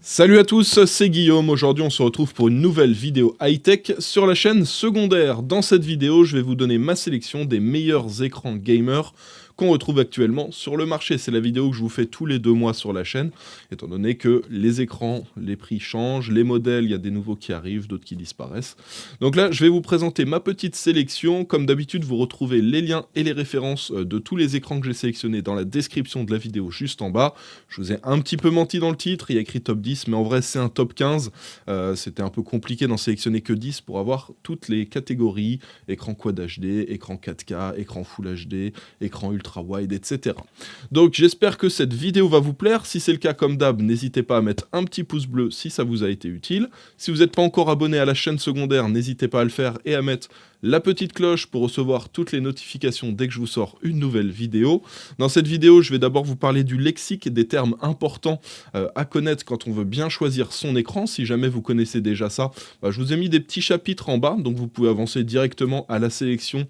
Salut à tous, c'est Guillaume. Aujourd'hui, on se retrouve pour une nouvelle vidéo high-tech sur la chaîne secondaire. Dans cette vidéo, je vais vous donner ma sélection des meilleurs écrans gamer qu'on retrouve actuellement sur le marché. C'est la vidéo que je vous fais tous les 2 mois sur la chaîne, étant donné que les écrans, les prix changent, les modèles, il y a des nouveaux qui arrivent, d'autres qui disparaissent. Donc là, je vais vous présenter ma petite sélection. Comme d'habitude, vous retrouvez les liens et les références de tous les écrans que j'ai sélectionnés dans la description de la vidéo juste en bas. Je vous ai un petit peu menti dans le titre, il y a écrit top 10, mais en vrai c'est un top 15. C'était un peu compliqué d'en sélectionner que 10 pour avoir toutes les catégories, écran Quad HD, écran 4K, écran Full HD, écran ultra wide, etc. Donc j'espère que cette vidéo va vous plaire. Si c'est le cas, comme d'hab, n'hésitez pas à mettre un petit pouce bleu si ça vous a été utile. Si vous n'êtes pas encore abonné à la chaîne secondaire, n'hésitez pas à le faire et à mettre la petite cloche pour recevoir toutes les notifications dès que je vous sors une nouvelle vidéo. Dans cette vidéo, je vais d'abord vous parler du lexique, des termes importants à connaître quand on veut bien choisir son écran. Si jamais vous connaissez déjà ça, je vous ai mis des petits chapitres en bas, donc vous pouvez avancer directement à la sélection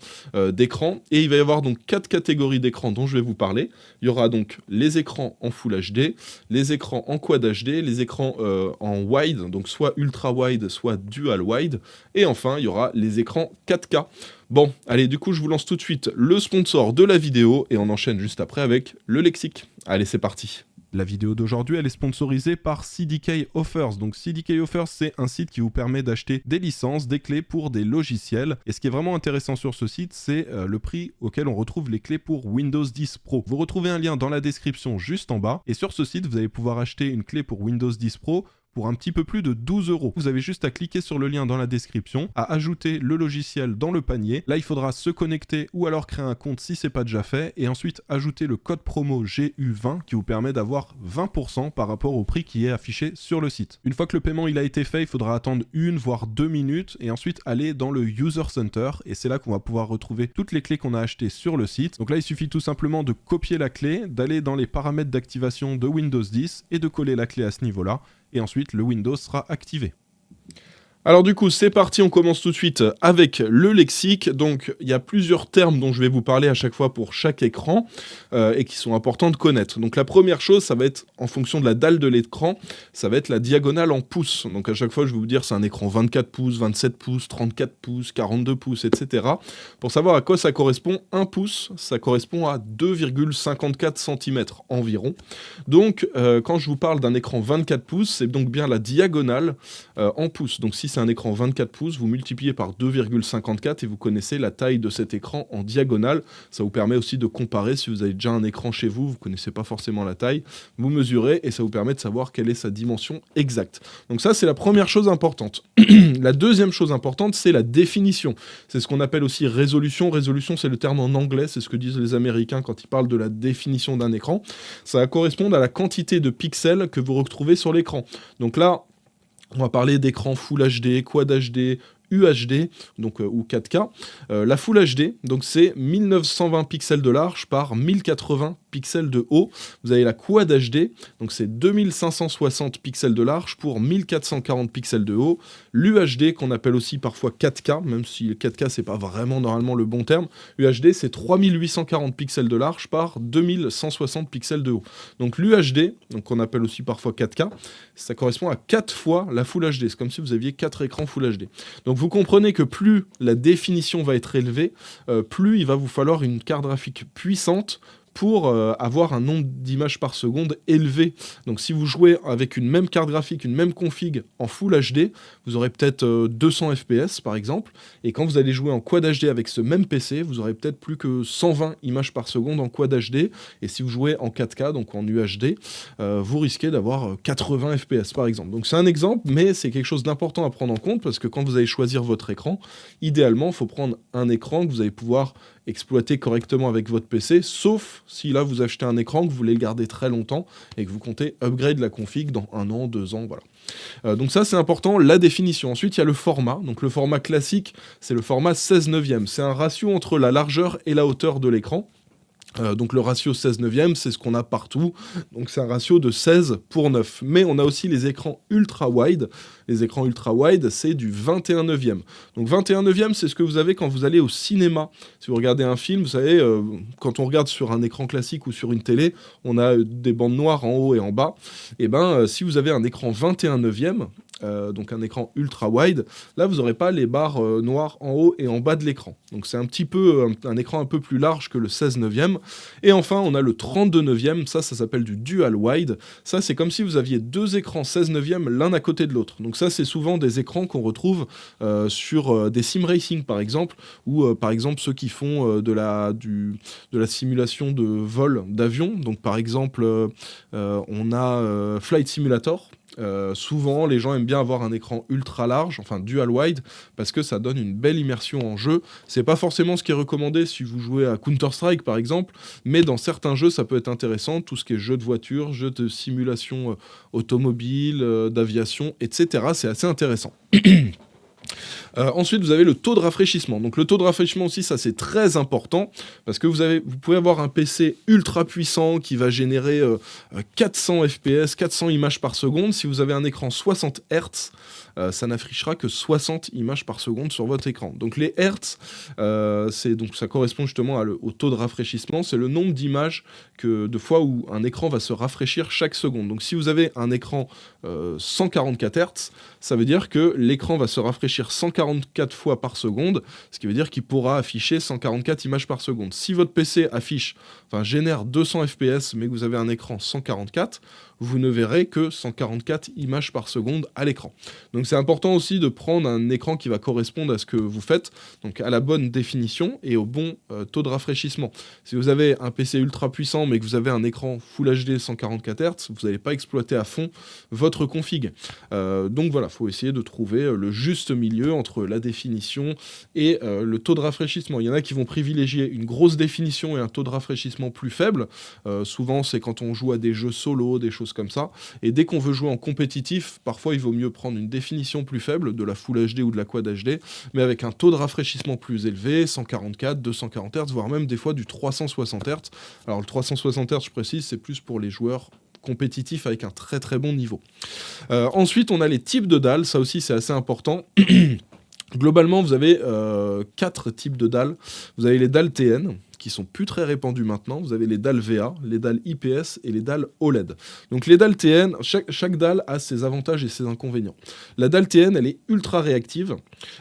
d'écrans. Et il va y avoir donc 4 catégories d'écrans dont je vais vous parler. Il y aura donc les écrans en Full HD, les écrans en Quad HD, les écrans en wide, donc soit ultra wide, soit dual wide, et enfin il y aura les écrans 4K. Bon, allez, du coup, je vous lance tout de suite le sponsor de la vidéo et on enchaîne juste après avec le lexique. Allez, c'est parti. La vidéo d'aujourd'hui, elle est sponsorisée par CDK Offers. Donc CDK Offers, c'est un site qui vous permet d'acheter des licences, des clés pour des logiciels. Et ce qui est vraiment intéressant sur ce site, c'est le prix auquel on retrouve les clés pour Windows 10 Pro. Vous retrouvez un lien dans la description juste en bas. Et sur ce site, vous allez pouvoir acheter une clé pour Windows 10 Pro pour un petit peu plus de 12 €. Vous avez juste à cliquer sur le lien dans la description, à ajouter le logiciel dans le panier. Là, il faudra se connecter ou alors créer un compte si c'est pas déjà fait, et ensuite ajouter le code promo GU20 qui vous permet d'avoir 20% par rapport au prix qui est affiché sur le site. Une fois que le paiement il a été fait, il faudra attendre 1 voire 2 minutes et ensuite aller dans le User Center, et c'est là qu'on va pouvoir retrouver toutes les clés qu'on a achetées sur le site. Donc là, il suffit tout simplement de copier la clé, d'aller dans les paramètres d'activation de Windows 10 et de coller la clé à ce niveau-là. Et ensuite, le Windows sera activé. Alors du coup, c'est parti, on commence tout de suite avec le lexique. Donc, il y a plusieurs termes dont je vais vous parler à chaque fois pour chaque écran et qui sont importants de connaître. Donc la première chose, ça va être, en fonction de la dalle de l'écran, ça va être la diagonale en pouces. Donc à chaque fois, je vais vous dire c'est un écran 24 pouces, 27 pouces, 34 pouces, 42 pouces, etc. Pour savoir à quoi ça correspond, 1 pouce, ça correspond à 2,54 cm environ. Donc, quand je vous parle d'un écran 24 pouces, c'est donc bien la diagonale en pouces. Donc si c'est un écran 24 pouces, vous multipliez par 2,54 et vous connaissez la taille de cet écran en diagonale. Ça vous permet aussi de comparer si vous avez déjà un écran chez vous, vous ne connaissez pas forcément la taille, vous mesurez et ça vous permet de savoir quelle est sa dimension exacte. Donc ça, c'est la première chose importante. La deuxième chose importante, c'est la définition. C'est ce qu'on appelle aussi résolution. Résolution, c'est le terme en anglais, c'est ce que disent les Américains quand ils parlent de la définition d'un écran. Ça va correspondre à la quantité de pixels que vous retrouvez sur l'écran. Donc là, on va parler d'écran Full HD, Quad HD, UHD, donc, ou 4K. La Full HD, donc c'est 1920 pixels de large par 1080 pixels de haut. Vous avez la Quad HD, donc c'est 2560 pixels de large pour 1440 pixels de haut. L'UHD, qu'on appelle aussi parfois 4K, même si 4K c'est pas vraiment normalement le bon terme. UHD, c'est 3840 pixels de large par 2160 pixels de haut. Donc l'UHD, donc qu'on appelle aussi parfois 4K, ça correspond à 4 fois la Full HD. C'est comme si vous aviez 4 écrans Full HD. Donc vous comprenez que plus la définition va être élevée, plus il va vous falloir une carte graphique puissante pour avoir un nombre d'images par seconde élevé. Donc si vous jouez avec une même carte graphique, une même config en Full HD, vous aurez peut-être 200 FPS par exemple, et quand vous allez jouer en Quad HD avec ce même PC, vous aurez peut-être plus que 120 images par seconde en Quad HD, et si vous jouez en 4K, donc en UHD, vous risquez d'avoir 80 FPS par exemple. Donc c'est un exemple, mais c'est quelque chose d'important à prendre en compte, parce que quand vous allez choisir votre écran, idéalement, il faut prendre un écran que vous allez pouvoir exploiter correctement avec votre PC, sauf si là vous achetez un écran que vous voulez le garder très longtemps et que vous comptez upgrade la config dans 1 an, 2 ans, voilà. Donc ça c'est important, la définition. Ensuite il y a le format, donc le format classique c'est le format 16/9, c'est un ratio entre la largeur et la hauteur de l'écran. Donc le ratio 16/9, c'est ce qu'on a partout, donc c'est un ratio de 16:9. Mais on a aussi les écrans ultra-wide. Les écrans ultra-wide, c'est du 21/9. Donc 21/9, c'est ce que vous avez quand vous allez au cinéma. Si vous regardez un film, vous savez, quand on regarde sur un écran classique ou sur une télé, on a des bandes noires en haut et en bas. Et si vous avez un écran 21/9, donc un écran ultra-wide, là vous n'aurez pas les barres noires en haut et en bas de l'écran. Donc c'est un petit peu un écran un peu plus large que le 16/9. Et enfin, on a le 32/9, ça s'appelle du dual wide. Ça, c'est comme si vous aviez deux écrans 16/9 l'un à côté de l'autre. Donc ça, c'est souvent des écrans qu'on retrouve sur des sim racing, par exemple, ou par exemple ceux qui font de la simulation de vol d'avion. Donc par exemple, on a Flight Simulator. Souvent, les gens aiment bien avoir un écran ultra large, enfin dual wide, parce que ça donne une belle immersion en jeu. C'est pas forcément ce qui est recommandé si vous jouez à Counter-Strike par exemple, mais dans certains jeux ça peut être intéressant, tout ce qui est jeux de voiture, jeux de simulation automobile, d'aviation, etc. C'est assez intéressant. Ensuite, vous avez le taux de rafraîchissement. Donc le taux de rafraîchissement aussi, ça c'est très important parce que vous pouvez avoir un PC ultra puissant qui va générer 400 FPS, 400 images par seconde. Si vous avez un écran 60 Hz, ça n'affichera que 60 images par seconde sur votre écran. Donc les Hertz, ça correspond justement au taux de rafraîchissement. C'est le nombre d'images de fois où un écran va se rafraîchir chaque seconde. Donc si vous avez un écran 144 Hz, ça veut dire que l'écran va se rafraîchir 144 fois par seconde, ce qui veut dire qu'il pourra afficher 144 images par seconde. Si votre PC génère 200 FPS, mais que vous avez un écran 144, vous ne verrez que 144 images par seconde à l'écran. Donc c'est important aussi de prendre un écran qui va correspondre à ce que vous faites, donc à la bonne définition et au bon taux de rafraîchissement. Si vous avez un PC ultra puissant mais que vous avez un écran Full HD 144 Hz, vous n'allez pas exploiter à fond votre config. Donc voilà, il faut essayer de trouver le juste milieu entre la définition et le taux de rafraîchissement. Il y en a qui vont privilégier une grosse définition et un taux de rafraîchissement plus faible. Souvent c'est quand on joue à des jeux solo, des choses comme ça. Et dès qu'on veut jouer en compétitif, parfois il vaut mieux prendre une définition plus faible, de la Full HD ou de la Quad HD, mais avec un taux de rafraîchissement plus élevé, 144, 240 Hz, voire même des fois du 360 Hz. Alors le 360 Hz, je précise, c'est plus pour les joueurs compétitifs avec un très très bon niveau. Ensuite, on a les types de dalles, ça aussi c'est assez important. Globalement, vous avez 4 types de dalles. Vous avez les dalles TN, qui sont plus très répandus maintenant. Vous avez les dalles VA, les dalles IPS et les dalles OLED. Donc les dalles TN, chaque dalle a ses avantages et ses inconvénients. La dalle TN, elle est ultra réactive,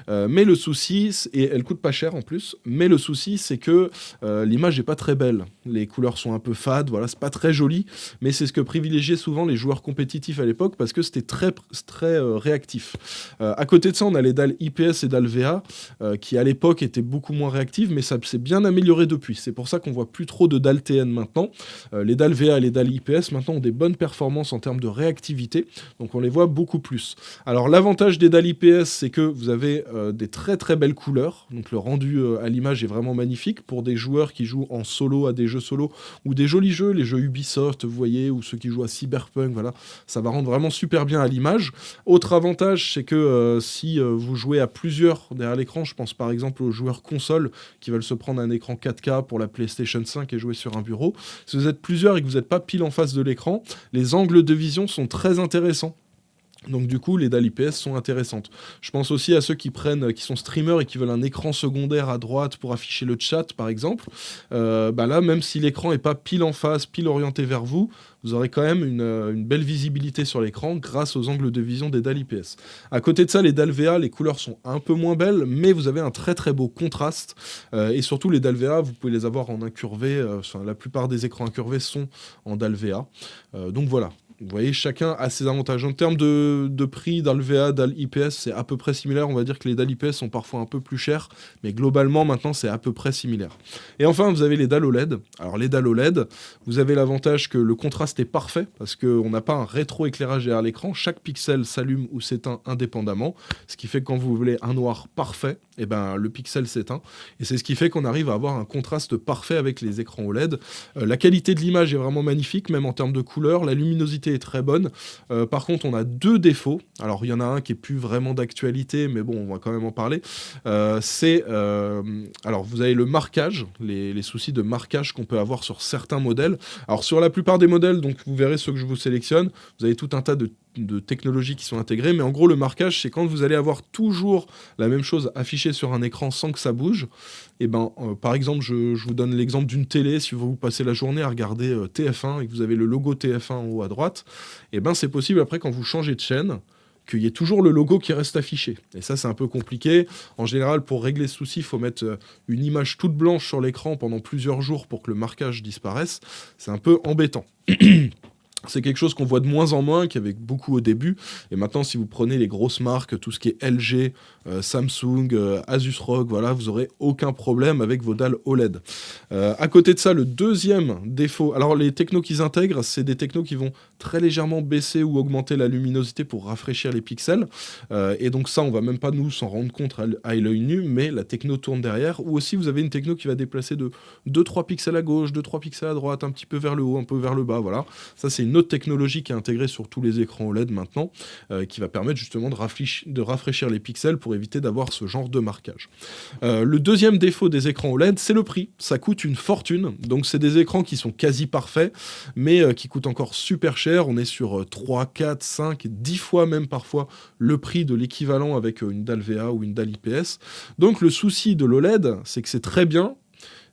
mais le souci, et elle coûte pas cher en plus, mais le souci c'est que l'image est pas très belle. Les couleurs sont un peu fades, voilà, c'est pas très joli, mais c'est ce que privilégiaient souvent les joueurs compétitifs à l'époque parce que c'était très réactif. À côté de ça, on a les dalles IPS et dalles VA qui à l'époque étaient beaucoup moins réactives, mais ça s'est bien amélioré depuis. C'est pour ça qu'on voit plus trop de dalles TN maintenant. Les dalles VA et les dalles IPS maintenant ont des bonnes performances en termes de réactivité, donc on les voit beaucoup plus. Alors l'avantage des dalles IPS, c'est que vous avez des très très belles couleurs, donc le rendu à l'image est vraiment magnifique pour des joueurs qui jouent en solo à des jeux solo ou des jolis jeux, les jeux Ubisoft, vous voyez, ou ceux qui jouent à Cyberpunk, voilà, ça va rendre vraiment super bien à l'image. Autre avantage, c'est que si vous jouez à plusieurs derrière l'écran, je pense par exemple aux joueurs console qui veulent se prendre un écran 4K pour la PlayStation 5 et jouer sur un bureau. Si vous êtes plusieurs et que vous n'êtes pas pile en face de l'écran, les angles de vision sont très intéressants. Donc du coup, les dalles IPS sont intéressantes. Je pense aussi à ceux qui sont streamers et qui veulent un écran secondaire à droite pour afficher le chat, par exemple. Là, même si l'écran n'est pas pile en face, pile orienté vers vous, vous aurez quand même une belle visibilité sur l'écran grâce aux angles de vision des dalles IPS. À côté de ça, les dalles VA, les couleurs sont un peu moins belles, mais vous avez un très très beau contraste. Et surtout, les dalles VA, vous pouvez les avoir en incurvé. La plupart des écrans incurvés sont en dalles VA. Donc voilà. Vous voyez, chacun a ses avantages. En termes de prix, dalles VA, dalles IPS, c'est à peu près similaire. On va dire que les dalles IPS sont parfois un peu plus chères, mais globalement, maintenant, c'est à peu près similaire. Et enfin, vous avez les dalles OLED. Alors, les dalles OLED, vous avez l'avantage que le contraste est parfait, parce qu'on n'a pas un rétroéclairage derrière l'écran. Chaque pixel s'allume ou s'éteint indépendamment, ce qui fait que quand vous voulez un noir parfait, et ben, le pixel s'éteint. Et c'est ce qui fait qu'on arrive à avoir un contraste parfait avec les écrans OLED. La qualité de l'image est vraiment magnifique, même en termes de couleur. La luminosité est très bonne. Par contre, on a deux défauts. Alors, il y en a un qui est plus vraiment d'actualité, mais bon, on va quand même en parler. Alors, vous avez le marquage, les soucis de marquage qu'on peut avoir sur certains modèles. Alors, sur la plupart des modèles, donc vous verrez ceux que je vous sélectionne, vous avez tout un tas de technologies qui sont intégrées, mais en gros, le marquage, c'est quand vous allez avoir toujours la même chose affichée sur un écran sans que ça bouge. Et ben, par exemple, je vous donne l'exemple d'une télé. Si vous passez la journée à regarder TF1 et que vous avez le logo TF1 en haut à droite, et ben, c'est possible après, quand vous changez de chaîne, qu'il y ait toujours le logo qui reste affiché. Et ça, c'est un peu compliqué. En général, pour régler ce souci, il faut mettre une image toute blanche sur l'écran pendant plusieurs jours pour que le marquage disparaisse. C'est un peu embêtant. C'est quelque chose qu'on voit de moins en moins, qu'il y avait beaucoup au début. Et maintenant, si vous prenez les grosses marques, tout ce qui est LG, Samsung, Asus ROG, voilà, vous n'aurez aucun problème avec vos dalles OLED. À côté de ça, le deuxième défaut... Alors, les technos qu'ils intègrent, c'est des technos qui vont très légèrement baisser ou augmenter la luminosité pour rafraîchir les pixels. Et donc ça, on va même pas nous s'en rendre compte à l'œil nu, mais la techno tourne derrière. Ou aussi, vous avez une techno qui va déplacer de 2-3 pixels à gauche, 2-3 pixels à droite, un petit peu vers le haut, un peu vers le bas, voilà. Ça, c'est une autre technologie qui est intégrée sur tous les écrans OLED maintenant, qui va permettre justement de rafraîchir les pixels pour éviter d'avoir ce genre de marquage. Le deuxième défaut des écrans OLED, c'est le prix. Ça coûte une fortune, donc c'est des écrans qui sont quasi parfaits, mais qui coûtent encore super cher. On est sur 3, 4, 5, 10 fois même parfois le prix de l'équivalent avec une dalle VA ou une dalle IPS. Donc le souci de l'OLED, c'est que c'est très bien,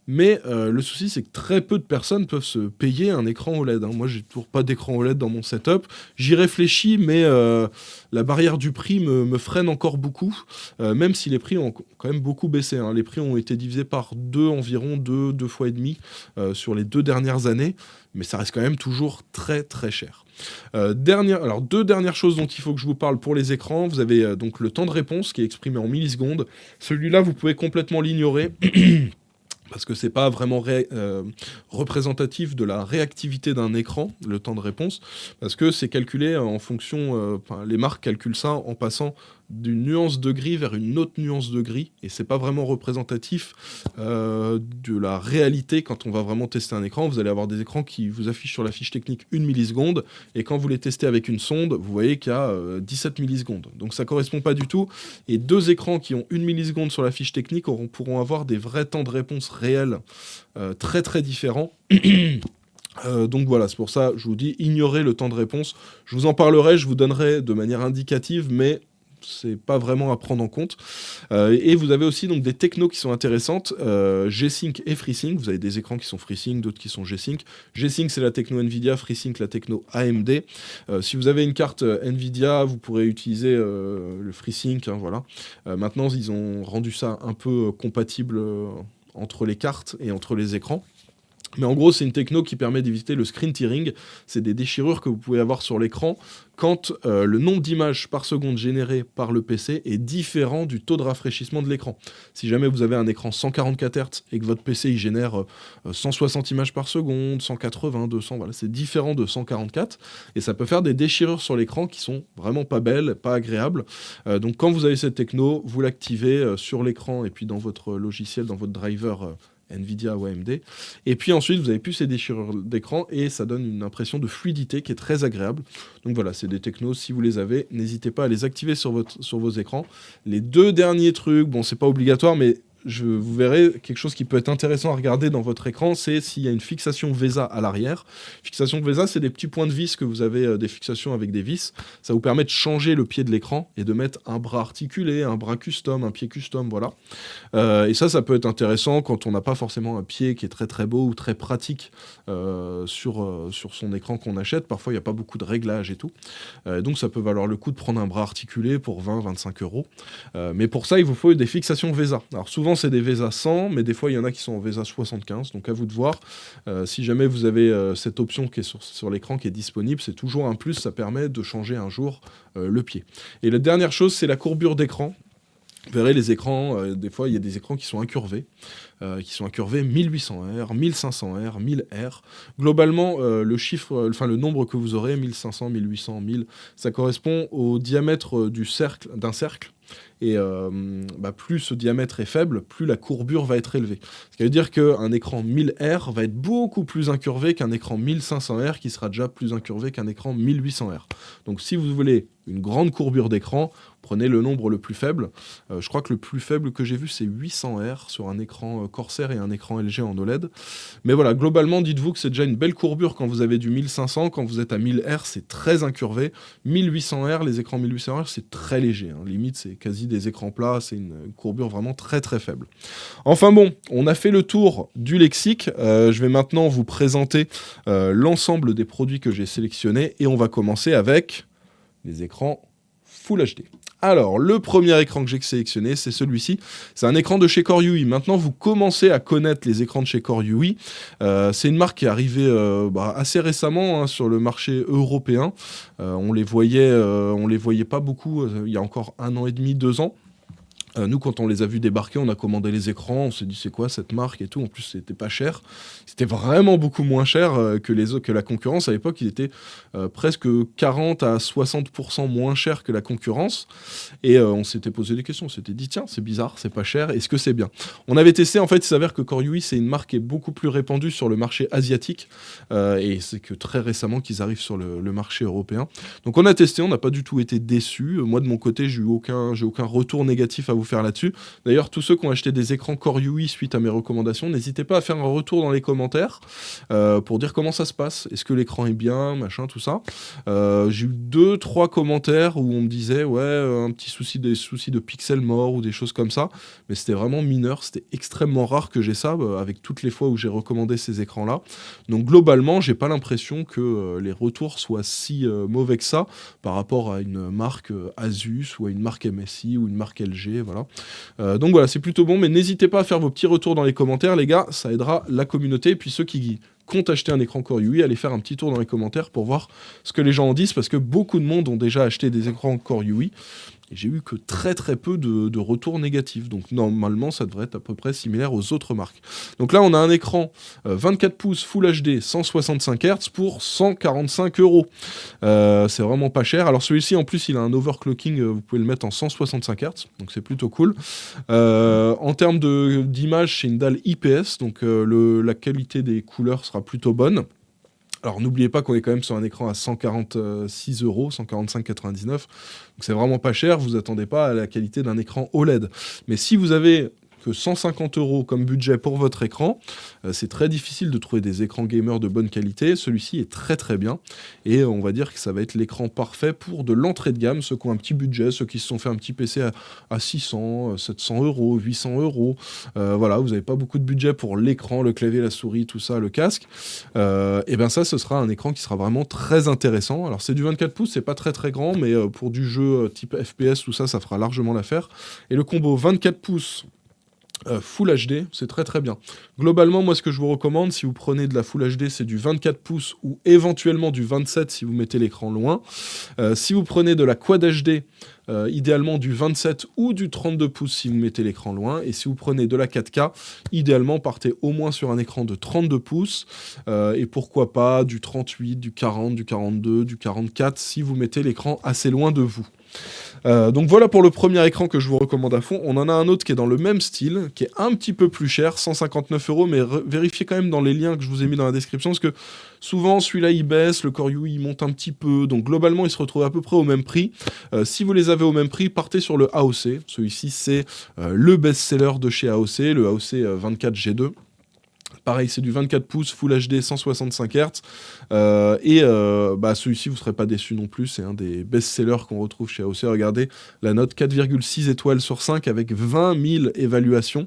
mais le souci, c'est que très peu de personnes peuvent se payer un écran OLED. Moi, j'ai toujours pas d'écran OLED dans mon setup. J'y réfléchis, mais la barrière du prix me freine encore beaucoup, même si les prix ont quand même beaucoup baissé. Les prix ont été divisés par deux environ, deux fois et demi sur les 2 dernières années, mais ça reste quand même toujours très très cher. Alors, 2 dernières choses dont il faut que je vous parle pour les écrans. Vous avez donc le temps de réponse qui est exprimé en millisecondes. Celui-là, vous pouvez complètement l'ignorer. Parce que c'est pas vraiment représentatif de la réactivité d'un écran, le temps de réponse, parce que c'est calculé en fonction, les marques calculent ça en passant d'une nuance de gris vers une autre nuance de gris, et c'est pas vraiment représentatif de la réalité. Quand on va vraiment tester un écran, vous allez avoir des écrans qui vous affichent sur la fiche technique 1 milliseconde, et quand vous les testez avec une sonde, vous voyez qu'il y a 17 millisecondes. Donc ça correspond pas du tout, et 2 écrans qui ont 1 milliseconde sur la fiche technique pourront avoir des vrais temps de réponse réels très très différents. Donc voilà, c'est pour ça, je vous dis, ignorez le temps de réponse. Je vous en parlerai, je vous donnerai de manière indicative, mais c'est pas vraiment à prendre en compte. Et vous avez aussi donc des technos qui sont intéressantes, G-Sync et FreeSync. Vous avez des écrans qui sont FreeSync, d'autres qui sont G-Sync. G-Sync, c'est la techno Nvidia, FreeSync, la techno AMD. Si vous avez une carte Nvidia, vous pourrez utiliser le FreeSync, voilà. Maintenant, ils ont rendu ça un peu compatible entre les cartes et entre les écrans. Mais en gros, c'est une techno qui permet d'éviter le screen tearing. C'est des déchirures que vous pouvez avoir sur l'écran quand le nombre d'images par seconde générées par le PC est différent du taux de rafraîchissement de l'écran. Si jamais vous avez un écran 144 Hz et que votre PC il génère 160 images par seconde, 180, 200, voilà, c'est différent de 144, et ça peut faire des déchirures sur l'écran qui sont vraiment pas belles, pas agréables. Donc quand vous avez cette techno, vous l'activez sur l'écran et puis dans votre logiciel, dans votre driver Nvidia ou AMD, et puis ensuite vous avez plus ces déchirures d'écran et ça donne une impression de fluidité qui est très agréable. Donc voilà, c'est des technos, si vous les avez, n'hésitez pas à les activer sur vos écrans. Les 2 derniers trucs, bon, c'est pas obligatoire, mais vous verrez, quelque chose qui peut être intéressant à regarder dans votre écran, c'est s'il y a une fixation VESA à l'arrière. Fixation VESA, c'est des petits points de vis que vous avez, des fixations avec des vis. Ça vous permet de changer le pied de l'écran et de mettre un bras articulé, un bras custom, un pied custom, voilà. Et ça peut être intéressant quand on n'a pas forcément un pied qui est très très beau ou très pratique sur son écran qu'on achète. Parfois, il n'y a pas beaucoup de réglages et tout. Donc ça peut valoir le coup de prendre un bras articulé pour 20-25 €. Mais pour ça, il vous faut des fixations VESA. Alors souvent, c'est des VESA 100, mais des fois, il y en a qui sont en VESA 75. Donc à vous de voir. Si jamais vous avez cette option qui est sur l'écran qui est disponible, c'est toujours un plus. Ça permet de changer un jour le pied. Et la dernière chose, c'est la courbure d'écran. Vous verrez les écrans, des fois il y a des écrans qui sont incurvés 1800 Hz, 1500 Hz, 1000 Hz. Globalement, le nombre que vous aurez, 1500, 1800, 1000, ça correspond au diamètre d'un cercle. et plus ce diamètre est faible, plus la courbure va être élevée. Ce qui veut dire qu'un écran 1000R va être beaucoup plus incurvé qu'un écran 1500R qui sera déjà plus incurvé qu'un écran 1800R. Donc si vous voulez une grande courbure d'écran, prenez le nombre le plus faible. Je crois que le plus faible que j'ai vu, c'est 800R sur un écran Corsair et un écran LG en OLED. Mais voilà, globalement, dites-vous que c'est déjà une belle courbure quand vous avez du 1500. Quand vous êtes à 1000R, c'est très incurvé. 1800R, les écrans 1800R, c'est très léger. Limite, c'est quasi des écrans plats. C'est une courbure vraiment très très faible. Enfin bon, on a fait le tour du lexique. Je vais maintenant vous présenter l'ensemble des produits que j'ai sélectionnés. Et on va commencer avec les écrans Full HD. Alors, le premier écran que j'ai sélectionné, c'est celui-ci. C'est un écran de chez Core UI. Maintenant, vous commencez à connaître les écrans de chez Core UI. C'est une marque qui est arrivée assez récemment sur le marché européen. On les voyait pas beaucoup il y a encore 1 an et demi, 2 ans. Nous, quand on les a vus débarquer, on a commandé les écrans, on s'est dit c'est quoi cette marque et tout. En plus, c'était pas cher. C'était vraiment beaucoup moins cher que la concurrence. À l'époque, ils étaient presque 40 à 60% moins cher que la concurrence. Et on s'était posé des questions. On s'était dit tiens, c'est bizarre, c'est pas cher. Est-ce que c'est bien? On avait testé. En fait, il s'avère que Core UI, c'est une marque qui est beaucoup plus répandue sur le marché asiatique. Et c'est que très récemment qu'ils arrivent sur le marché européen. Donc, on a testé. On n'a pas du tout été déçus. Moi, de mon côté, j'ai aucun retour négatif à vous faire là-dessus. D'ailleurs, tous ceux qui ont acheté des écrans Core UI suite à mes recommandations, n'hésitez pas à faire un retour dans les commentaires pour dire comment ça se passe. Est-ce que l'écran est bien, machin, tout ça. J'ai eu 2-3 commentaires où on me disait des soucis de pixels morts ou des choses comme ça, mais c'était vraiment mineur. C'était extrêmement rare que j'ai ça avec toutes les fois où j'ai recommandé ces écrans-là. Donc globalement, j'ai pas l'impression que les retours soient si mauvais que ça par rapport à une marque Asus ou à une marque MSI ou une marque LG. Voilà. Donc voilà, c'est plutôt bon, mais n'hésitez pas à faire vos petits retours dans les commentaires, les gars, ça aidera la communauté. Et puis ceux qui comptent acheter un écran Core UI, allez faire un petit tour dans les commentaires pour voir ce que les gens en disent, parce que beaucoup de monde ont déjà acheté des écrans Core UI. Et j'ai eu que très très peu de retours négatifs. Donc normalement, ça devrait être à peu près similaire aux autres marques. Donc là, on a un écran 24 pouces Full HD 165 Hz pour 145 €. C'est vraiment pas cher. Alors celui-ci, en plus, il a un overclocking. Vous pouvez le mettre en 165 Hz. Donc c'est plutôt cool. En termes d'image, c'est une dalle IPS. Donc la qualité des couleurs sera plutôt bonne. Alors n'oubliez pas qu'on est quand même sur un écran à 146 €, 145,99 €, donc c'est vraiment pas cher, vous attendez pas à la qualité d'un écran OLED. Mais si vous avez que 150 € comme budget pour votre écran, c'est très difficile de trouver des écrans gamers de bonne qualité. Celui-ci est très très bien et on va dire que ça va être l'écran parfait pour de l'entrée de gamme, ceux qui ont un petit budget, ceux qui se sont fait un petit PC à 600, 700 €, 800 €. Voilà, vous n'avez pas beaucoup de budget pour l'écran, le clavier, la souris, tout ça, le casque. Et bien ça, ce sera un écran qui sera vraiment très intéressant. Alors c'est du 24 pouces, c'est pas très très grand, mais pour du jeu type FPS, tout ça, ça fera largement l'affaire. Et le combo 24 pouces Full HD, c'est très très bien. Globalement, moi ce que je vous recommande, si vous prenez de la Full HD, c'est du 24 pouces ou éventuellement du 27 si vous mettez l'écran loin. Si vous prenez de la Quad HD, idéalement du 27 ou du 32 pouces si vous mettez l'écran loin. Et si vous prenez de la 4K, idéalement partez au moins sur un écran de 32 pouces et pourquoi pas du 38, du 40, du 42, du 44 si vous mettez l'écran assez loin de vous. Donc voilà pour le premier écran que je vous recommande à fond. On en a un autre qui est dans le même style, qui est un petit peu plus cher, 159 €, mais vérifiez quand même dans les liens que je vous ai mis dans la description, parce que souvent celui-là il baisse, le Core UI il monte un petit peu, donc globalement il se retrouve à peu près au même prix. Si vous les avez au même prix, partez sur le AOC. Celui-ci c'est le best-seller de chez AOC, le AOC 24G2. Pareil, c'est du 24 pouces, Full HD, 165 Hz. Celui-ci, vous ne serez pas déçu non plus. C'est un des best-sellers qu'on retrouve chez AOC. Regardez la note 4,6 étoiles sur 5 avec 20 000 évaluations.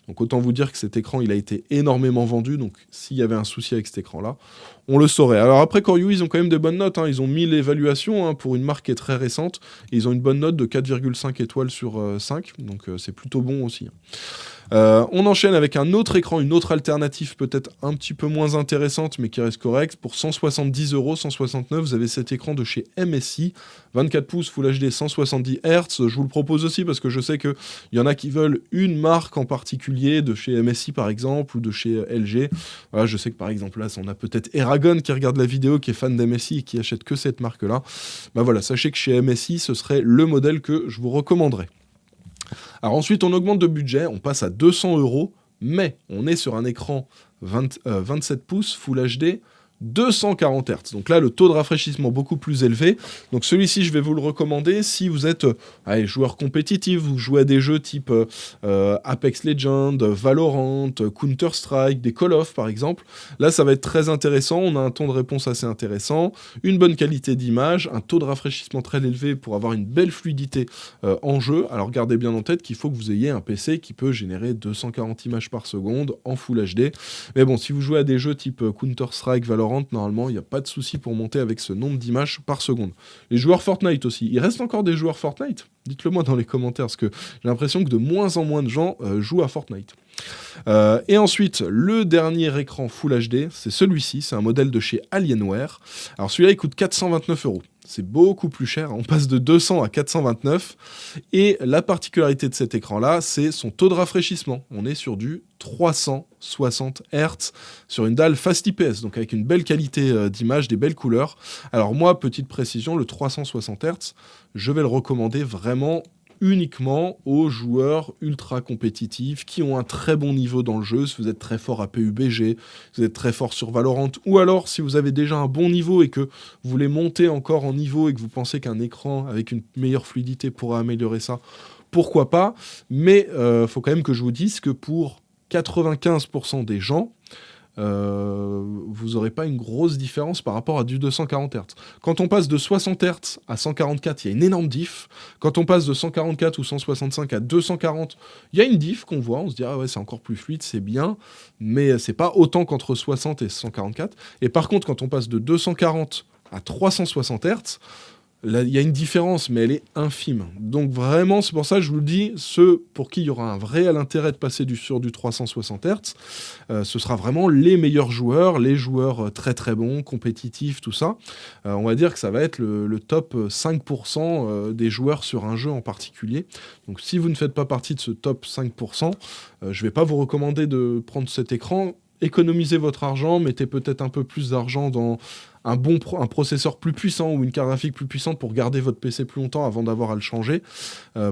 Donc autant vous dire que cet écran, il a été énormément vendu. Donc s'il y avait un souci avec cet écran-là, on le saurait. Alors après, Core UI, ils ont quand même des bonnes notes. Ils ont 1000 évaluations pour une marque qui est très récente. Et ils ont une bonne note de 4,5 étoiles sur 5. Donc c'est plutôt bon aussi. On enchaîne avec un autre écran, une autre alternative peut-être un petit peu moins intéressante mais qui reste correcte. Pour 170 €, 169, vous avez cet écran de chez MSI, 24 pouces Full HD 170 Hz. Je vous le propose aussi parce que je sais qu'il y en a qui veulent une marque en particulier, de chez MSI par exemple ou de chez LG. Voilà, je sais que par exemple là, on a peut-être Eragon qui regarde la vidéo, qui est fan d'MSI et qui achète que cette marque-là. Voilà, sachez que chez MSI, ce serait le modèle que je vous recommanderais. Alors ensuite, on augmente de budget, on passe à 200 €, mais on est sur un écran 27 pouces Full HD 240 Hz. Donc là, le taux de rafraîchissement beaucoup plus élevé. Donc celui-ci, je vais vous le recommander si vous êtes joueur compétitif, vous jouez à des jeux type Apex Legends, Valorant, Counter-Strike, des Call of par exemple. Là, ça va être très intéressant. On a un temps de réponse assez intéressant, une bonne qualité d'image, un taux de rafraîchissement très élevé pour avoir une belle fluidité en jeu. Alors gardez bien en tête qu'il faut que vous ayez un PC qui peut générer 240 images par seconde en Full HD. Mais bon, si vous jouez à des jeux type Counter-Strike, Valorant, normalement, il n'y a pas de souci pour monter avec ce nombre d'images par seconde. Les joueurs Fortnite aussi. Il reste encore des joueurs Fortnite? Dites-le moi dans les commentaires, parce que j'ai l'impression que de moins en moins de gens jouent à Fortnite. Et ensuite, le dernier écran Full HD, c'est celui-ci, c'est un modèle de chez Alienware. Alors celui-là, il coûte 429 €. C'est beaucoup plus cher, on passe de 200 à 429. Et la particularité de cet écran-là, c'est son taux de rafraîchissement. On est sur du 360 Hz sur une dalle Fast IPS, donc avec une belle qualité d'image, des belles couleurs. Alors moi, petite précision, le 360 Hz, je vais le recommander vraiment uniquement aux joueurs ultra compétitifs qui ont un très bon niveau dans le jeu. Si vous êtes très fort à PUBG, si vous êtes très fort sur Valorant, ou alors si vous avez déjà un bon niveau et que vous voulez monter encore en niveau et que vous pensez qu'un écran avec une meilleure fluidité pourra améliorer ça, pourquoi pas. Mais faut quand même que je vous dise que pour 95% des gens, vous n'aurez pas une grosse différence par rapport à du 240 Hz. Quand on passe de 60 Hz à 144, il y a une énorme diff. Quand on passe de 144 ou 165 à 240, il y a une diff qu'on voit, on se dit ah ouais, c'est encore plus fluide, c'est bien, mais c'est pas autant qu'entre 60 et 144. Et par contre, quand on passe de 240 à 360 Hz, là, il y a une différence, mais elle est infime. Donc vraiment, c'est pour ça que je vous le dis, ceux pour qui il y aura un réel intérêt de passer sur du 360 Hz, ce sera vraiment les meilleurs joueurs, les joueurs très très bons, compétitifs, tout ça. On va dire que ça va être le top 5% des joueurs sur un jeu en particulier. Donc si vous ne faites pas partie de ce top 5%, je ne vais pas vous recommander de prendre cet écran. Économisez votre argent, mettez peut-être un peu plus d'argent dans un processeur plus puissant ou une carte graphique plus puissante pour garder votre PC plus longtemps avant d'avoir à le changer.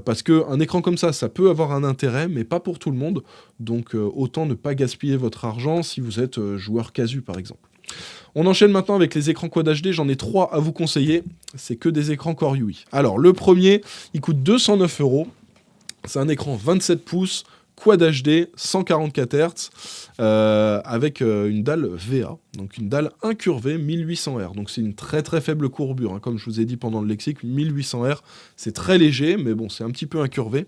Parce qu'un écran comme ça peut avoir un intérêt, mais pas pour tout le monde. Donc autant ne pas gaspiller votre argent si vous êtes joueur casu par exemple. On enchaîne maintenant avec les écrans Quad HD, j'en ai 3 à vous conseiller. C'est que des écrans Core UI. Alors le premier, il coûte 209 €. C'est un écran 27 pouces. Quad HD, 144 Hz, avec une dalle VA, donc une dalle incurvée 1800 R. Donc c'est une très très faible courbure, hein, comme je vous ai dit pendant le lexique, 1800 R, c'est très léger, mais bon, c'est un petit peu incurvé.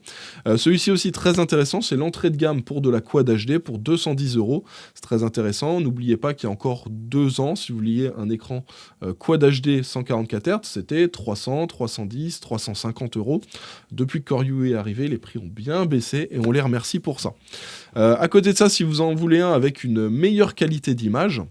Celui-ci aussi très intéressant, c'est l'entrée de gamme pour de la Quad HD pour 210 €. C'est très intéressant. N'oubliez pas qu'il y a encore 2 ans, si vous vouliez un écran Quad HD 144 Hz, c'était 300, 310, 350 €. Depuis que Core UI est arrivé, les prix ont bien baissé et on les remercie pour ça. À côté de ça, si vous en voulez un avec une meilleure qualité d'image,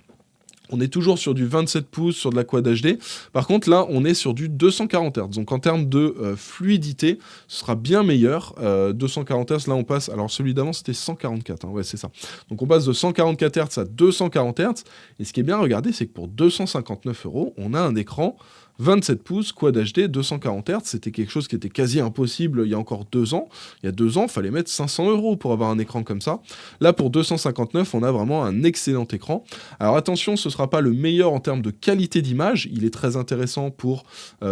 on est toujours sur du 27 pouces, sur de la Quad HD. Par contre, là, on est sur du 240 Hz. Donc, en termes de fluidité, ce sera bien meilleur. 240 Hz, là, on passe... Alors, celui d'avant, c'était 144. Hein, ouais, c'est ça. Donc, on passe de 144 Hz à 240 Hz. Et ce qui est bien, regardez, c'est que pour 259 €, on a un écran 27 pouces, Quad HD, 240 Hz, c'était quelque chose qui était quasi impossible il y a encore 2 ans. Il y a 2 ans, il fallait mettre 500 € pour avoir un écran comme ça. Là, pour 259, on a vraiment un excellent écran. Alors attention, ce ne sera pas le meilleur en termes de qualité d'image. Il est très intéressant pour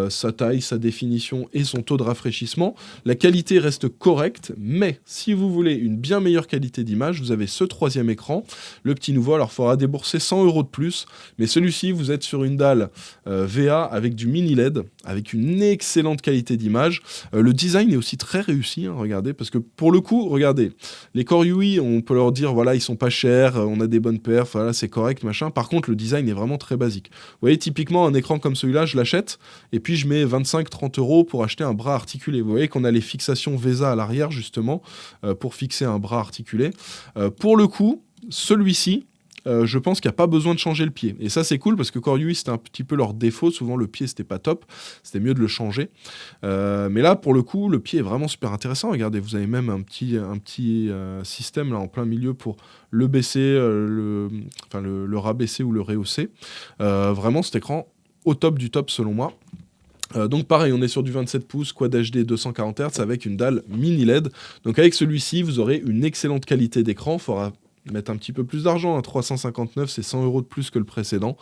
sa taille, sa définition et son taux de rafraîchissement. La qualité reste correcte, mais si vous voulez une bien meilleure qualité d'image, vous avez ce troisième écran, le petit nouveau. Alors, il faudra débourser 100 € de plus, mais celui-ci, vous êtes sur une dalle VA avec du mini LED, avec une excellente qualité d'image. Le design est aussi très réussi, hein, regardez, parce que pour le coup, regardez, les Core UI, on peut leur dire, voilà, ils sont pas chers, on a des bonnes perfs, voilà, c'est correct, machin. Par contre, le design est vraiment très basique. Vous voyez, typiquement, un écran comme celui-là, je l'achète, et puis je mets 25-30 € pour acheter un bras articulé. Vous voyez qu'on a les fixations VESA à l'arrière, justement, pour fixer un bras articulé. Pour le coup, celui-ci, je pense qu'il n'y a pas besoin de changer le pied. Et ça, c'est cool parce que Core UI, c'était un petit peu leur défaut. Souvent, le pied, c'était pas top. C'était mieux de le changer. Mais là, pour le coup, le pied est vraiment super intéressant. Regardez, vous avez même un petit système là en plein milieu pour le baisser, le rabaisser ou le rehausser. Vraiment, cet écran au top du top, selon moi. Donc pareil, on est sur du 27 pouces, Quad HD 240 Hz avec une dalle mini LED. Donc avec celui-ci, vous aurez une excellente qualité d'écran. Il faudra mettre un petit peu plus d'argent, 359, c'est 100 € de plus que le précédent.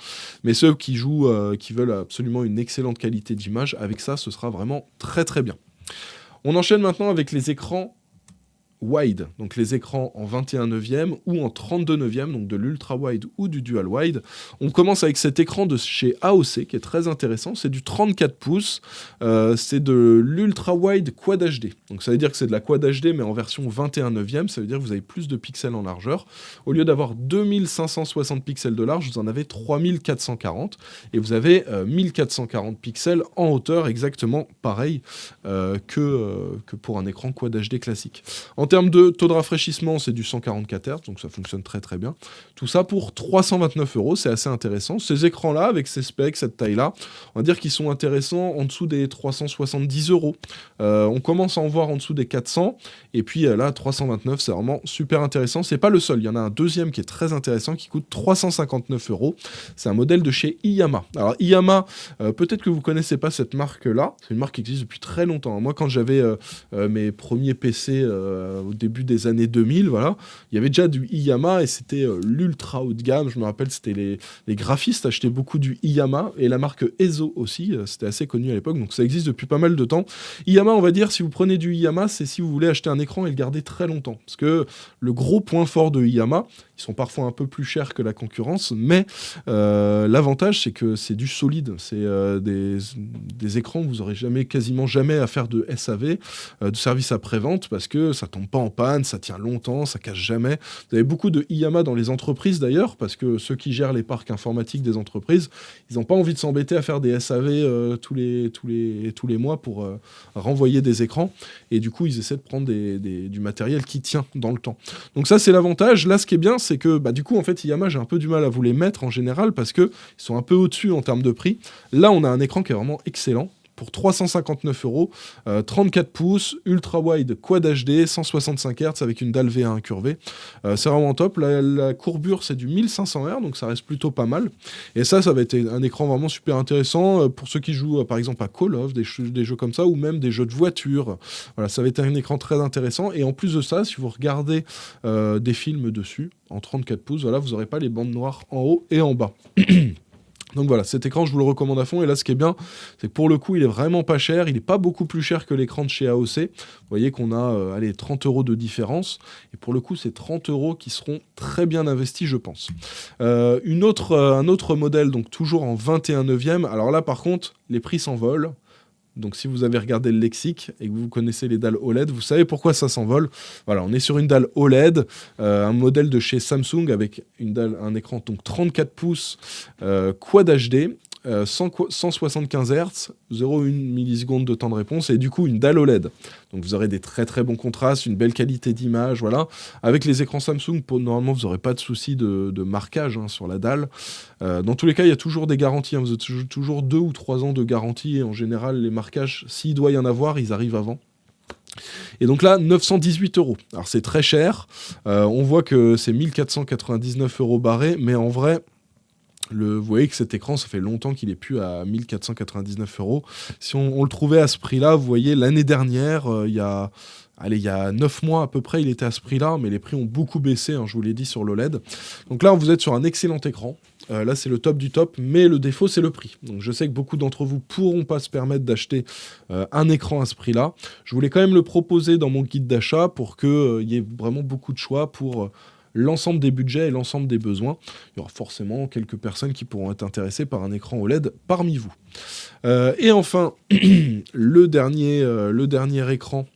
Mais ceux qui jouent, qui veulent absolument une excellente qualité d'image, avec ça, ce sera vraiment très très bien. On enchaîne maintenant avec les écrans wide, donc les écrans en 21/9 ou en 32/9, donc de l'ultra wide ou du dual wide. On commence avec cet écran de chez AOC qui est très intéressant, c'est du 34 pouces, c'est de l'ultra wide Quad HD. Donc ça veut dire que c'est de la Quad HD mais en version 21/9, ça veut dire que vous avez plus de pixels en largeur. Au lieu d'avoir 2560 pixels de large, vous en avez 3440 et vous avez 1440 pixels en hauteur, exactement pareil que pour un écran Quad HD classique. En termes de taux de rafraîchissement, c'est du 144 Hz, donc ça fonctionne très très bien. Tout ça pour 329 €, c'est assez intéressant. Ces écrans-là, avec ces specs, cette taille-là, on va dire qu'ils sont intéressants en dessous des 370 €. On commence à en voir en dessous des 400, et puis là, 329, c'est vraiment super intéressant. C'est pas le seul, il y en a un deuxième qui est très intéressant, qui coûte 359 €. C'est un modèle de chez Iyama. Alors Iyama, peut-être que vous connaissez pas cette marque-là, c'est une marque qui existe depuis très longtemps. Moi, quand j'avais mes premiers PC au début des années 2000, voilà, il y avait déjà du Iyama et c'était l'ultra haut de gamme. Je me rappelle, c'était les graphistes achetaient beaucoup du Iyama et la marque Eizo aussi, c'était assez connu à l'époque, donc ça existe depuis pas mal de temps. Iyama, on va dire, si vous prenez du Iyama, c'est si vous voulez acheter un écran et le garder très longtemps, parce que le gros point fort de Iyama, ils sont parfois un peu plus chers que la concurrence, mais l'avantage, c'est que c'est du solide, c'est des écrans où vous n'aurez quasiment jamais à faire de SAV, de service après-vente, parce que ça tombe pas en panne, ça tient longtemps, ça casse jamais. Vous avez beaucoup de Iyama dans les entreprises d'ailleurs, parce que ceux qui gèrent les parcs informatiques des entreprises, ils n'ont pas envie de s'embêter à faire des SAV tous les mois pour renvoyer des écrans, et du coup ils essaient de prendre du matériel qui tient dans le temps. Donc ça c'est l'avantage. Là ce qui est bien, c'est que du coup en fait Iyama, j'ai un peu du mal à vous les mettre en général, parce qu'ils sont un peu au-dessus en termes de prix. Là on a un écran qui est vraiment excellent, pour 359 €, 34 pouces, ultra wide Quad HD, 165 Hz avec une dalle V1 incurvée. C'est vraiment top. La courbure, c'est du 1500 Hz, donc ça reste plutôt pas mal. Et ça va être un écran vraiment super intéressant pour ceux qui jouent par exemple à Call of, des jeux comme ça, ou même des jeux de voiture. Voilà, ça va être un écran très intéressant. Et en plus de ça, si vous regardez des films dessus, en 34 pouces, voilà, vous n'aurez pas les bandes noires en haut et en bas. Donc voilà, cet écran, je vous le recommande à fond. Et là, ce qui est bien, c'est que pour le coup, il est vraiment pas cher. Il n'est pas beaucoup plus cher que l'écran de chez AOC. Vous voyez qu'on a 30 € de différence. Et pour le coup, c'est 30 € qui seront très bien investis, je pense. Un autre modèle, donc toujours en 21/9. Alors là, par contre, les prix s'envolent. Donc si vous avez regardé le lexique et que vous connaissez les dalles OLED, vous savez pourquoi ça s'envole. Voilà, on est sur une dalle OLED, un modèle de chez Samsung avec un écran donc 34 pouces Quad HD, 175 Hz, 0,1 milliseconde de temps de réponse et du coup une dalle OLED. Donc vous aurez des très très bons contrastes, une belle qualité d'image, voilà. Avec les écrans Samsung, normalement vous n'aurez pas de souci de marquage sur la dalle. Dans tous les cas, il y a toujours des garanties, vous avez toujours 2 ou 3 ans de garantie et en général les marquages, s'il doit y en avoir, ils arrivent avant. Et donc là, 918 €. Alors c'est très cher, on voit que c'est 1499 € barré, mais en vrai, vous voyez que cet écran, ça fait longtemps qu'il est plus à 1499 €. Si on le trouvait à ce prix-là, vous voyez, l'année dernière, il y a 9 mois à peu près, il était à ce prix-là, mais les prix ont beaucoup baissé, je vous l'ai dit, sur l'OLED. Donc là, vous êtes sur un excellent écran. Là, c'est le top du top, mais le défaut, c'est le prix. Donc je sais que beaucoup d'entre vous pourront pas se permettre d'acheter un écran à ce prix-là. Je voulais quand même le proposer dans mon guide d'achat pour qu'il y ait vraiment beaucoup de choix pour l'ensemble des budgets et l'ensemble des besoins. Il y aura forcément quelques personnes qui pourront être intéressées par un écran OLED parmi vous. Et enfin, le dernier écran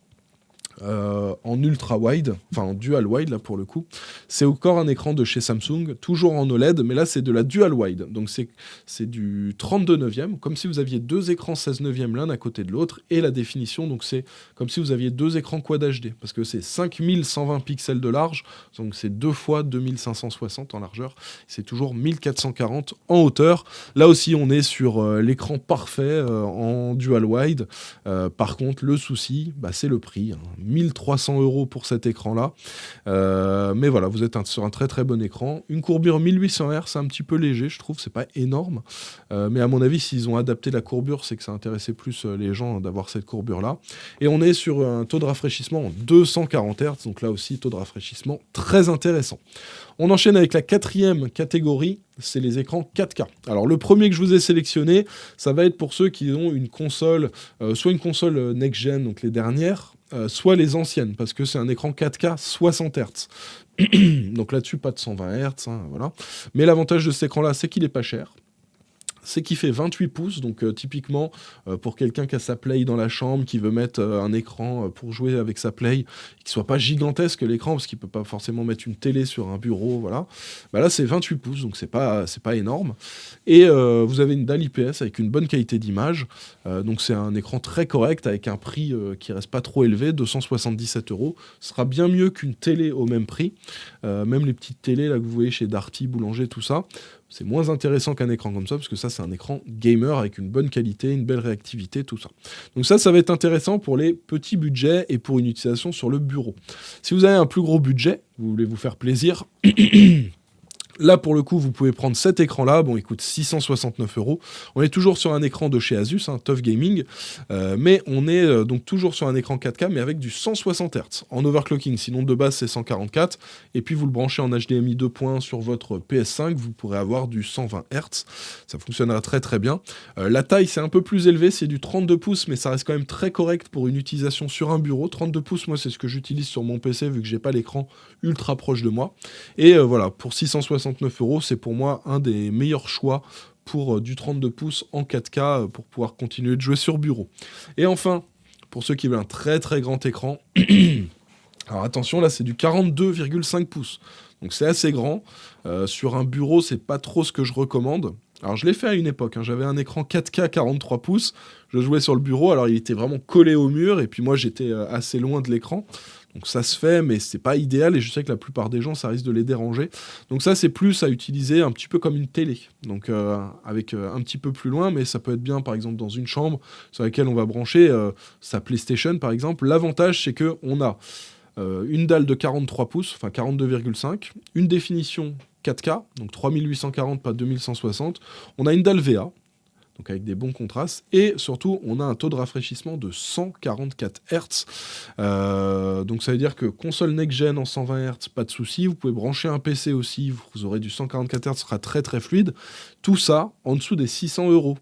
en ultra wide, enfin en dual wide là pour le coup, c'est encore un écran de chez Samsung, toujours en OLED, mais là c'est de la dual wide, donc c'est du 32/9, comme si vous aviez deux écrans 16/9 l'un à côté de l'autre, et la définition, donc c'est comme si vous aviez deux écrans Quad HD, parce que c'est 5120 pixels de large, donc c'est 2 fois 2560 en largeur, c'est toujours 1440 en hauteur. Là aussi on est sur l'écran parfait en dual wide. Par contre le souci, c'est le prix, 1300 € pour cet écran-là. Mais voilà, vous êtes sur un très très bon écran. Une courbure 1800 Hz, c'est un petit peu léger, je trouve, c'est pas énorme. Mais à mon avis, s'ils ont adapté la courbure, c'est que ça intéressait plus les gens d'avoir cette courbure-là. Et on est sur un taux de rafraîchissement en 240 Hz, donc là aussi, taux de rafraîchissement très intéressant. On enchaîne avec la quatrième catégorie, c'est les écrans 4K. Alors le premier que je vous ai sélectionné, ça va être pour ceux qui ont une console, soit une console next-gen, donc les dernières, soit les anciennes, parce que c'est un écran 4K 60 Hz. Donc là-dessus, pas de 120 Hz, hein, voilà. Mais l'avantage de cet écran-là, c'est qu'il est pas cher. C'est qu'il fait 28 pouces, donc typiquement pour quelqu'un qui a sa Play dans la chambre, qui veut mettre un écran pour jouer avec sa Play, qui soit pas gigantesque l'écran, parce qu'il peut pas forcément mettre une télé sur un bureau, voilà. Bah là c'est 28 pouces, donc c'est pas énorme. Et vous avez une dalle IPS avec une bonne qualité d'image, donc c'est un écran très correct avec un prix qui reste pas trop élevé, 277 €. Ce sera bien mieux qu'une télé au même prix, même les petites télés là que vous voyez chez Darty, Boulanger, tout ça. C'est moins intéressant qu'un écran comme ça, parce que ça, c'est un écran gamer avec une bonne qualité, une belle réactivité, tout ça. Donc ça va être intéressant pour les petits budgets et pour une utilisation sur le bureau. Si vous avez un plus gros budget, vous voulez vous faire plaisir, là, pour le coup, vous pouvez prendre cet écran-là. Bon, il coûte 669 €. On est toujours sur un écran de chez Asus, hein, TUF Gaming, mais on est donc toujours sur un écran 4K, mais avec du 160 Hz en overclocking. Sinon, de base, c'est 144. Et puis, vous le branchez en HDMI 2.1 sur votre PS5, vous pourrez avoir du 120 Hz. Ça fonctionnera très très bien. La taille, c'est un peu plus élevé, c'est du 32 pouces, mais ça reste quand même très correct pour une utilisation sur un bureau. 32 pouces, moi, c'est ce que j'utilise sur mon PC, vu que j'ai pas l'écran ultra proche de moi. Et voilà, pour 669 €, c'est pour moi un des meilleurs choix pour du 32 pouces en 4K pour pouvoir continuer de jouer sur bureau. Et enfin, pour ceux qui veulent un très très grand écran, alors attention, là c'est du 42,5 pouces. Donc c'est assez grand. Sur un bureau, c'est pas trop ce que je recommande. Alors je l'ai fait à une époque, hein. J'avais un écran 4K 43 pouces, je jouais sur le bureau, alors il était vraiment collé au mur, et puis moi j'étais assez loin de l'écran. Donc ça se fait, mais c'est pas idéal, et je sais que la plupart des gens, ça risque de les déranger. Donc ça, c'est plus à utiliser un petit peu comme une télé, donc avec un petit peu plus loin, mais ça peut être bien, par exemple, dans une chambre sur laquelle on va brancher sa PlayStation, par exemple. L'avantage, c'est qu'on a une dalle de 43 pouces, enfin 42,5, une définition 4K, donc 3840, pas 2160. On a une dalle VA, donc avec des bons contrastes, et surtout on a un taux de rafraîchissement de 144 Hz. Donc ça veut dire que console next-gen en 120 Hz, pas de souci, vous pouvez brancher un PC aussi, vous aurez du 144 Hz, ce sera très très fluide. Tout ça en dessous des 600 €.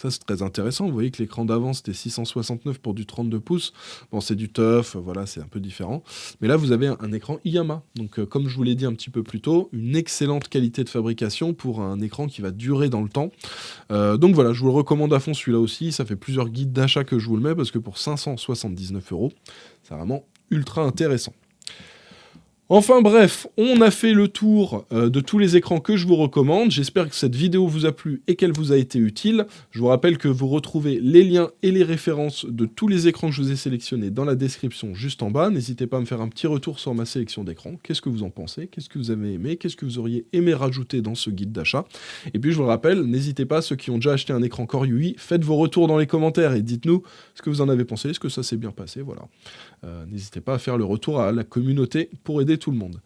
Ça, c'est très intéressant. Vous voyez que l'écran d'avant, c'était 669 pour du 32 pouces. Bon, c'est du TUF, voilà, c'est un peu différent. Mais là, vous avez un écran IAMA. Donc, comme je vous l'ai dit un petit peu plus tôt, une excellente qualité de fabrication pour un écran qui va durer dans le temps. Donc voilà, je vous le recommande à fond celui-là aussi. Ça fait plusieurs guides d'achat que je vous le mets, parce que pour 579 €, c'est vraiment ultra intéressant. Enfin bref, on a fait le tour de tous les écrans que je vous recommande. J'espère que cette vidéo vous a plu et qu'elle vous a été utile. Je vous rappelle que vous retrouvez les liens et les références de tous les écrans que je vous ai sélectionnés dans la description juste en bas. N'hésitez pas à me faire un petit retour sur ma sélection d'écrans. Qu'est-ce que vous en pensez? Qu'est-ce que vous avez aimé? Qu'est-ce que vous auriez aimé rajouter dans ce guide d'achat? Et puis je vous rappelle, n'hésitez pas, ceux qui ont déjà acheté un écran Core UI, faites vos retours dans les commentaires et dites-nous ce que vous en avez pensé, est-ce que ça s'est bien passé, voilà. N'hésitez pas à faire le retour à la communauté pour aider tout le monde.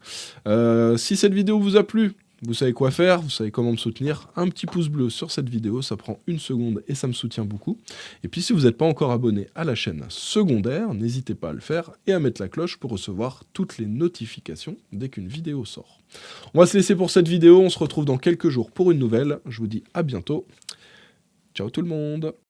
Si cette vidéo vous a plu, vous savez quoi faire, vous savez comment me soutenir. Un petit pouce bleu sur cette vidéo, ça prend 1 seconde et ça me soutient beaucoup. Et puis si vous n'êtes pas encore abonné à la chaîne secondaire, n'hésitez pas à le faire et à mettre la cloche pour recevoir toutes les notifications dès qu'une vidéo sort. On va se laisser pour cette vidéo, on se retrouve dans quelques jours pour une nouvelle. Je vous dis à bientôt. Ciao tout le monde!